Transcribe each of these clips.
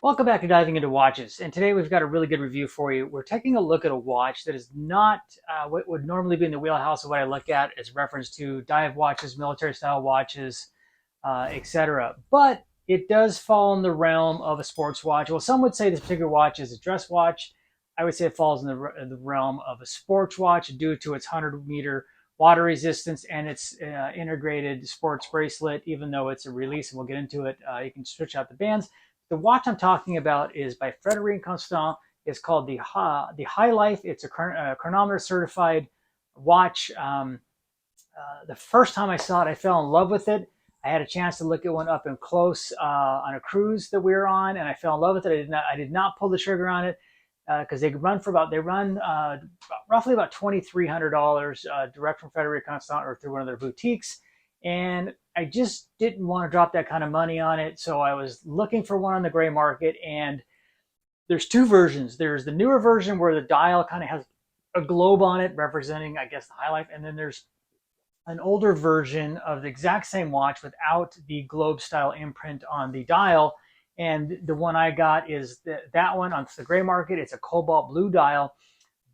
Welcome back to Diving Into Watches. And today we've got a really good review for you. We're taking a look at a watch that is not what would normally be in the wheelhouse of what I look at as reference to dive watches, military style watches, etc. But it does fall in the realm of a sports watch. Well, some would say this particular watch is a dress watch. I would say it falls in the realm of a sports watch due to its 100-meter water resistance and its integrated sports bracelet, even though it's a release, and we'll get into it. You can switch out the bands. The watch I'm talking about is by Frederique Constant. It's called the Highlife. It's a chronometer certified watch. The first time I saw it, I fell in love with it. I had a chance to look at one up and close on a cruise that we were on, and I fell in love with it. I did not pull the trigger on it because they run roughly about $2,300 direct from Frederique Constant or through one of their boutiques. And I just didn't want to drop that kind of money on it. So I was looking for one on the gray market, and there's two versions. There's the newer version where the dial kind of has a globe on it representing, I guess, the Highlife. And then there's an older version of the exact same watch without the globe style imprint on the dial. And the one I got is that one on the gray market. It's a cobalt blue dial,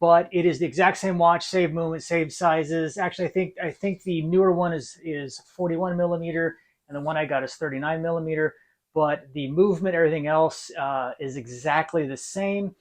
but it is the exact same watch, same movement, same sizes. Actually, I think the newer one is 41 millimeter, and the one I got is 39 millimeter. But the movement, everything else is exactly the same.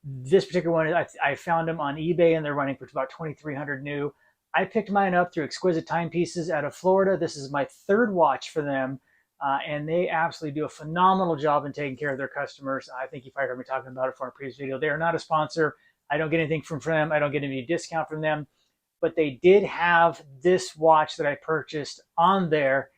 This particular one, I found them on eBay, and they're running for about 2,300 new. I picked mine up through Exquisite Timepieces out of Florida. This is my third watch for them, and they absolutely do a phenomenal job in taking care of their customers. I think you've heard me talking about it for a previous video. They are not a sponsor. I don't get anything from them. I don't get any discount from them. But they did have this watch that I purchased on there,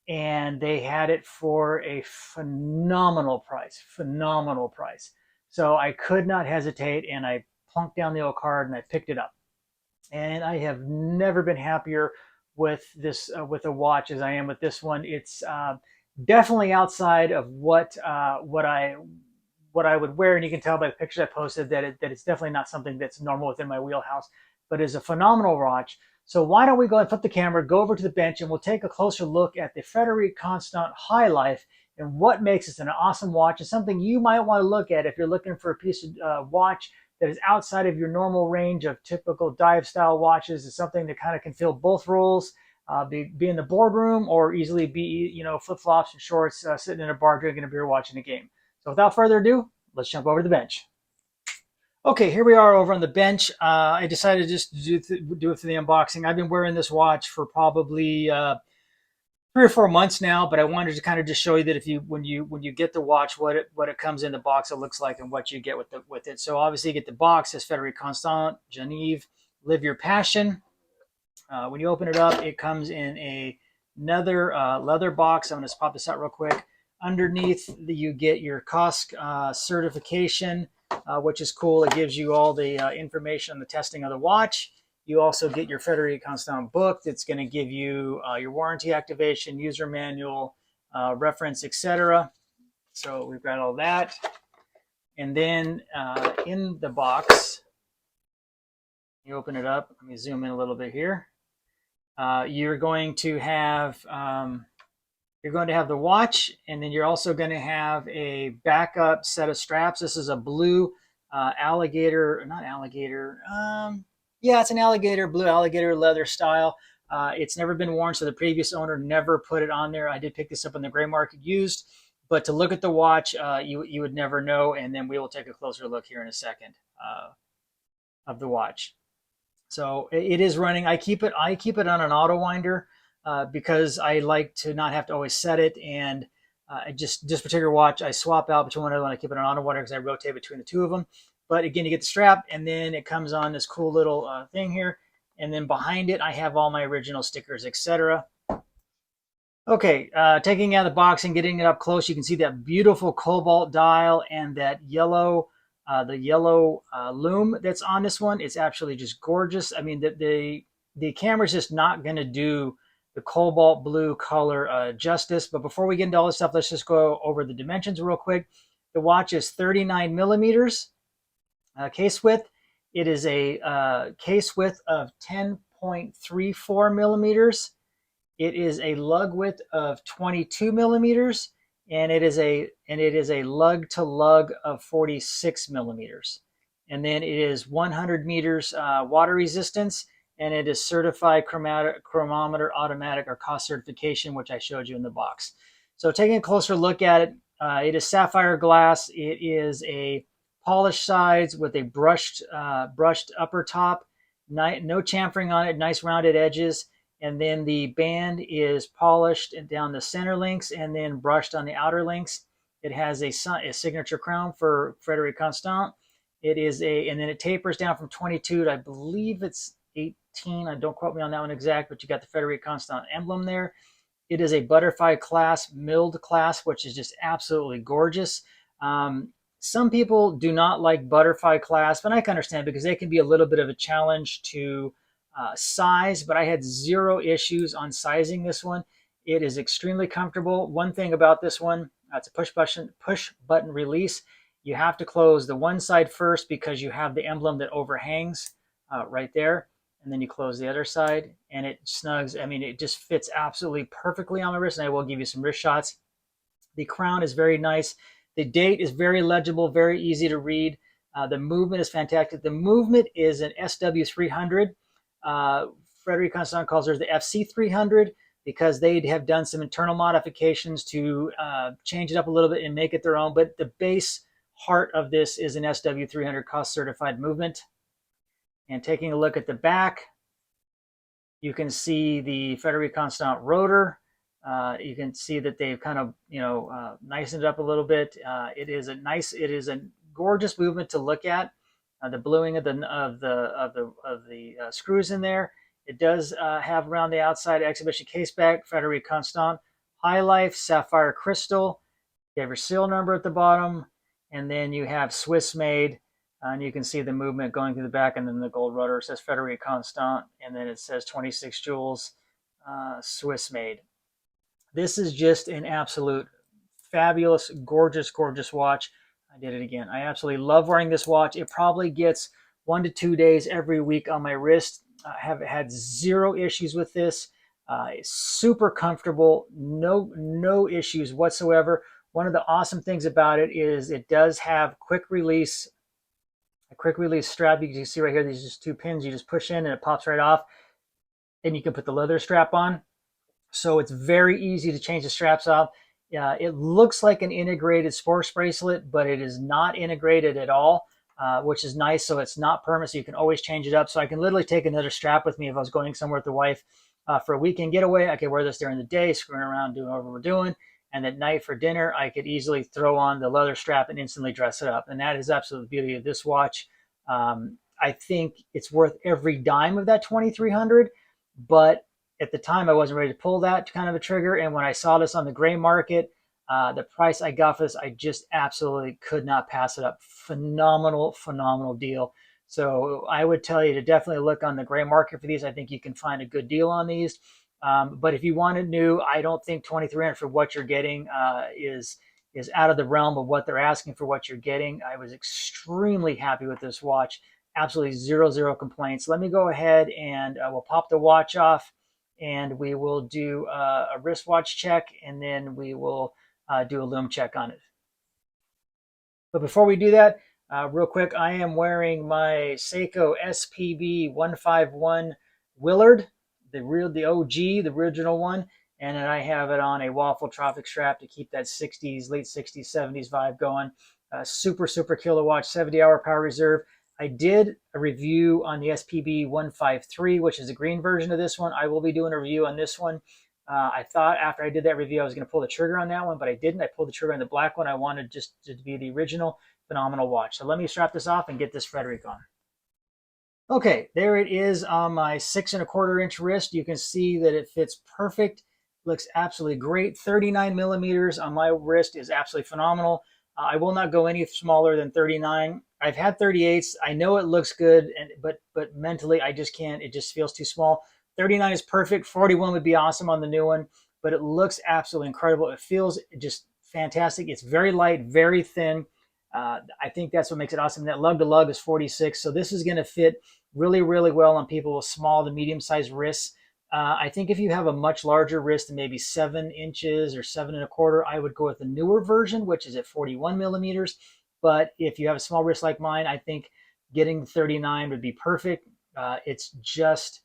and they had it for a phenomenal price. Phenomenal price. So I could not hesitate, and I plunked down the old card and I picked it up. And I have never been happier with this with a watch as I am with this one. It's definitely outside of what I would wear, and you can tell by the pictures I posted that it's definitely not something that's normal within my wheelhouse, but is a phenomenal watch. So why don't we go and flip the camera, go over to the bench, and we'll take a closer look at the Frederique Constant Highlife and what makes it an awesome watch, and something you might want to look at if you're looking for a piece of watch that is outside of your normal range of typical dive style watches. Is something that kind of can fill both roles, be in the boardroom or easily be, flip flops and shorts, sitting in a bar drinking a beer, watching a game. So without further ado, let's jump over to the bench. Okay, here we are over on the bench. I decided just to do it for the unboxing. I've been wearing this watch for probably 3 or 4 months now, but I wanted to kind of just show you that when you get the watch, what it comes in the box, it looks like, and what you get with it. So obviously you get the box. It's Frederique Constant, Genève, Live Your Passion. When you open it up, it comes in another leather box. I'm going to pop this out real quick. Underneath, you get your COSC certification, which is cool. It gives you all the information on the testing of the watch. You also get your Frederique Constant book that's going to give you your warranty activation, user manual, reference, etc. So we've got all that. And then in the box, you open it up. Let me zoom in a little bit here. You're going to have the watch, and then you're also going to have a backup set of straps. This is a blue alligator, not alligator. Yeah, it's an alligator, blue alligator leather style. It's never been worn, so the previous owner never put it on there. I did pick this up on the gray market used, but to look at the watch, you would never know. And then we will take a closer look here in a second of the watch. So it is running. I keep it on an auto winder because I like to not have to always set it. And this particular watch, I swap out between one and one. I keep it on auto winder because I rotate between the two of them. But again, you get the strap, and then it comes on this cool little thing here. And then behind it, I have all my original stickers, etc. Okay, taking out the box and getting it up close, you can see that beautiful cobalt dial and that yellow, the yellow Lume that's on this one. It's absolutely just gorgeous. I mean, the camera's just not going to do the cobalt blue color justice. But before we get into all this stuff, let's just go over the dimensions real quick. The watch is 39 millimeters. Case width, it is a case width of 10.34 millimeters. It is a lug width of 22 millimeters, and it is a lug to lug of 46 millimeters, and then it is 100 meters water resistance, and it is certified chronometer automatic or cost certification, which I showed you in the box. So taking a closer look at it, it is sapphire glass. It is a polished sides with a brushed upper top, no chamfering on it, nice rounded edges. And then the band is polished down the center links and then brushed on the outer links. It has a signature crown for Frederique Constant. And then it tapers down from 22 to, I believe it's 18. I don't quote me on that one exact, but you got the Frederique Constant emblem there. It is a butterfly clasp, milled clasp, which is just absolutely gorgeous. Some people do not like butterfly clasp, and I can understand because they can be a little bit of a challenge to size, but I had zero issues on sizing this one. It is extremely comfortable. One thing about this one, it's a push button release. You have to close the one side first because you have the emblem that overhangs right there. And then you close the other side and it snugs. I mean, it just fits absolutely perfectly on my wrist, and I will give you some wrist shots. The crown is very nice. The date is very legible, very easy to read. The movement is fantastic. The movement is an SW300. Frederique Constant calls her the FC300 because they have done some internal modifications to change it up a little bit and make it their own. But the base heart of this is an SW300 cost certified movement. And taking a look at the back, you can see the Frederique Constant rotor. You can see that they've kind of, nicened it up a little bit. It is a gorgeous movement to look at. The bluing of the screws in there. It does have around the outside exhibition caseback, Frederique Constant, Highlife, sapphire crystal. You have your seal number at the bottom, and then you have Swiss made. And you can see the movement going through the back, and then the gold rotor. It says Frederique Constant, and then it says 26 joules, Swiss made. This is just an absolute fabulous, gorgeous, gorgeous watch. I did it again. I absolutely love wearing this watch. It probably gets 1 to 2 days every week on my wrist. I have had zero issues with this. It's super comfortable, no issues whatsoever. One of the awesome things about it is it does have a quick release strap. You can see right here, these are just 2 pins you just push in and it pops right off. And you can put the leather strap on. So it's very easy to change the straps off. It looks like an integrated sports bracelet, but it is not integrated at all, which is nice. So it's not permanent, so you can always change it up. So I can literally take another strap with me if I was going somewhere with the wife for a weekend getaway. I could wear this during the day, screwing around, doing whatever we're doing. And at night for dinner, I could easily throw on the leather strap and instantly dress it up. And that is absolutely the beauty of this watch. I think it's worth every dime of that 2,300, but at the time I wasn't ready to pull that kind of a trigger. And when I saw this on the gray market, the price I got for this, I just absolutely could not pass it up. Phenomenal, phenomenal deal. So I would tell you to definitely look on the gray market for these. I think you can find a good deal on these. But if you want it new, I don't think 2,300 for what you're getting is out of the realm of what they're asking for what you're getting. I was extremely happy with this watch. Absolutely zero complaints. Let me go ahead and we'll pop the watch off, and we will do a wristwatch check, and then we will do a Lume check on it. But before we do that, real quick, I am wearing my Seiko SPB 151 Willard, the OG, the original one, and then I have it on a waffle traffic strap to keep that 60s, late 60s, 70s vibe going. Super killer watch, 70-hour power reserve. I did a review on the SPB 153, which is the green version of this one. I will be doing a review on this one. I thought after I did that review, I was going to pull the trigger on that one, but I didn't. I pulled the trigger on the black one. I wanted just to be the original phenomenal watch. So let me strap this off and get this Frederique on. Okay, there it is on my 6 1/4 inch wrist. You can see that it fits perfect. Looks absolutely great. 39 millimeters on my wrist is absolutely phenomenal. I will not go any smaller than 39. I've had 38s. I know it looks good, but mentally I just can't. It just feels too small. 39 is perfect. 41 would be awesome on the new one, but it looks absolutely incredible. It feels just fantastic. It's very light, very thin. I think that's what makes it awesome. That lug to lug is 46, so this is going to fit really well on people with small to medium-sized wrists. I think if you have a much larger wrist than maybe 7 inches or 7 1/4, I would go with the newer version, which is at 41 millimeters. But if you have a small wrist like mine, I think getting the 39 would be perfect. It's just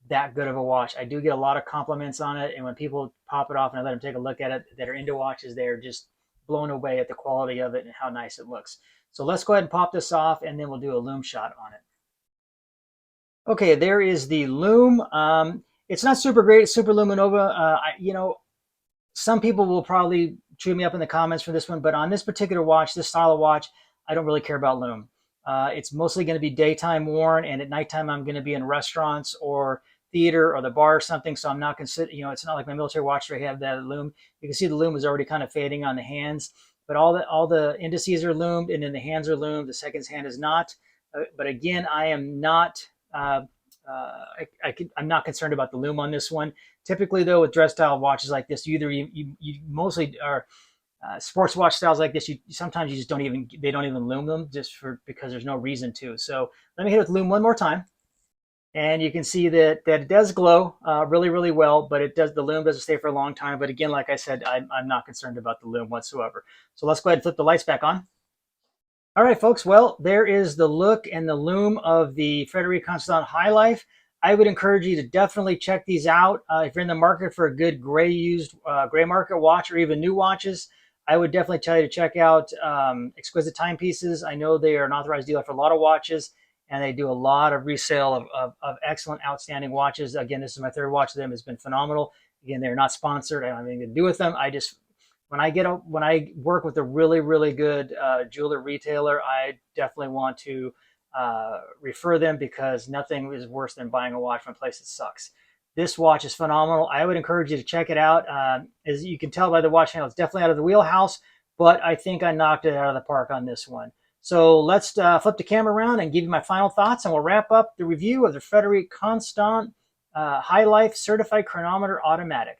that good of a watch. I do get a lot of compliments on it, and when people pop it off and I let them take a look at it that are into watches, they're just blown away at the quality of it and how nice it looks. So let's go ahead and pop this off, and then we'll do a Lume shot on it. Okay, there is the Lume. It's not super great. It's super luminova. Some people will probably chew me up in the comments for this one, but on this particular watch, this style of watch, I don't really care about Lume. It's mostly going to be daytime worn, and at nighttime I'm going to be in restaurants or theater or the bar or something. So I'm not consider, it's not like my military watch where I have that Lume. You can see the Lume is already kind of fading on the hands, but all the indices are lumed, and then the hands are lumed. The seconds hand is not. But again, I am not. I'm not concerned about the Lume on this one. Typically, though, with dress style watches like this, you mostly are sports watch styles like this. Sometimes you just don't even lume them because there's no reason to. So let me hit it with Lume one more time, and you can see that it does glow really, really well. But the Lume doesn't stay for a long time. But again, like I said, I'm not concerned about the Lume whatsoever. So let's go ahead and flip the lights back on. All right, folks. Well, there is the look and the Lume of the Frederique Constant Highlife. I would encourage you to definitely check these out. If you're in the market for a good gray market watch or even new watches, I would definitely tell you to check out Exquisite Timepieces. I know they are an authorized dealer for a lot of watches, and they do a lot of resale of excellent, outstanding watches. Again, this is my third watch of them. It's been phenomenal. Again, they're not sponsored. I don't have anything to do with them. When I work with a really, really good jeweler retailer, I definitely want to refer them, because nothing is worse than buying a watch from a place that sucks. This watch is phenomenal. I would encourage you to check it out. As you can tell by the watch handle, it's definitely out of the wheelhouse, but I think I knocked it out of the park on this one. So let's flip the camera around and give you my final thoughts, and we'll wrap up the review of the Frederique Constant Highlife Certified Chronometer Automatic.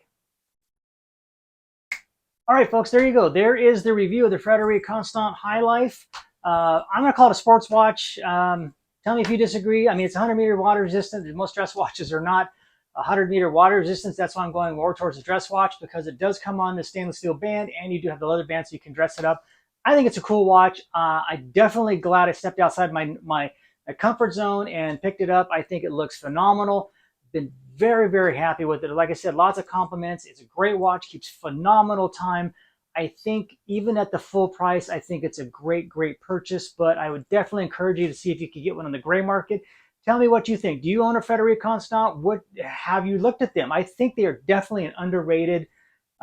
All right, folks, there you go. There is the review of the Frederique Constant Highlife. I'm going to call it a sports watch. Tell me if you disagree. I mean, it's 100-meter water resistant. Most dress watches are not 100-meter water resistance. That's why I'm going more towards a dress watch, because it does come on the stainless steel band, and you do have the leather band so you can dress it up. I think it's a cool watch. I'm definitely glad I stepped outside my comfort zone and picked it up. I think it looks phenomenal. Been very, very happy with it. Like I said, lots of compliments. It's a great watch, keeps phenomenal time. I think even at the full price, I think it's a great, great purchase, but I would definitely encourage you to see if you could get one on the gray market. Tell me what you think. Do you own a Frederique Constant? Have you looked at them? I think they are definitely an underrated,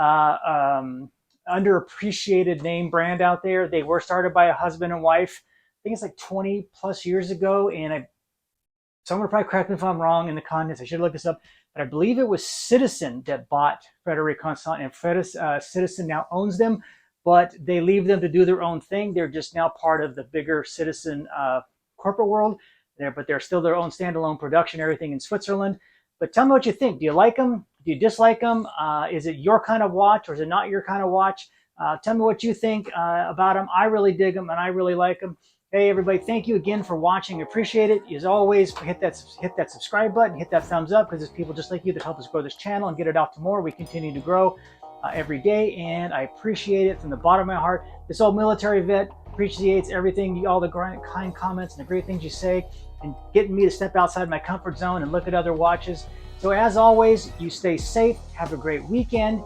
underappreciated name brand out there. They were started by a husband and wife. I think it's like 20 plus years ago, and someone will probably correct me if I'm wrong in the comments. I should look this up. But I believe it was Citizen that bought Frederique Constant, and Citizen now owns them, but they leave them to do their own thing. They're just now part of the bigger Citizen corporate world. But they're still their own standalone production, everything in Switzerland. But tell me what you think. Do you like them? Do you dislike them? Is it your kind of watch, or is it not your kind of watch? Tell me what you think about them. I really dig them, and I really like them. Hey, everybody, thank you again for watching. Appreciate it. As always, hit that subscribe button, hit that thumbs up, because there's people just like you that help us grow this channel and get it out to more. We continue to grow every day, and I appreciate it from the bottom of my heart. This old military vet appreciates everything, all the kind comments and the great things you say, and getting me to step outside my comfort zone and look at other watches. So as always, you stay safe, have a great weekend,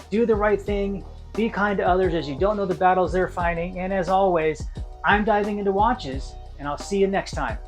do the right thing, be kind to others, as you don't know the battles they're fighting, and as always, I'm diving into watches, and I'll see you next time.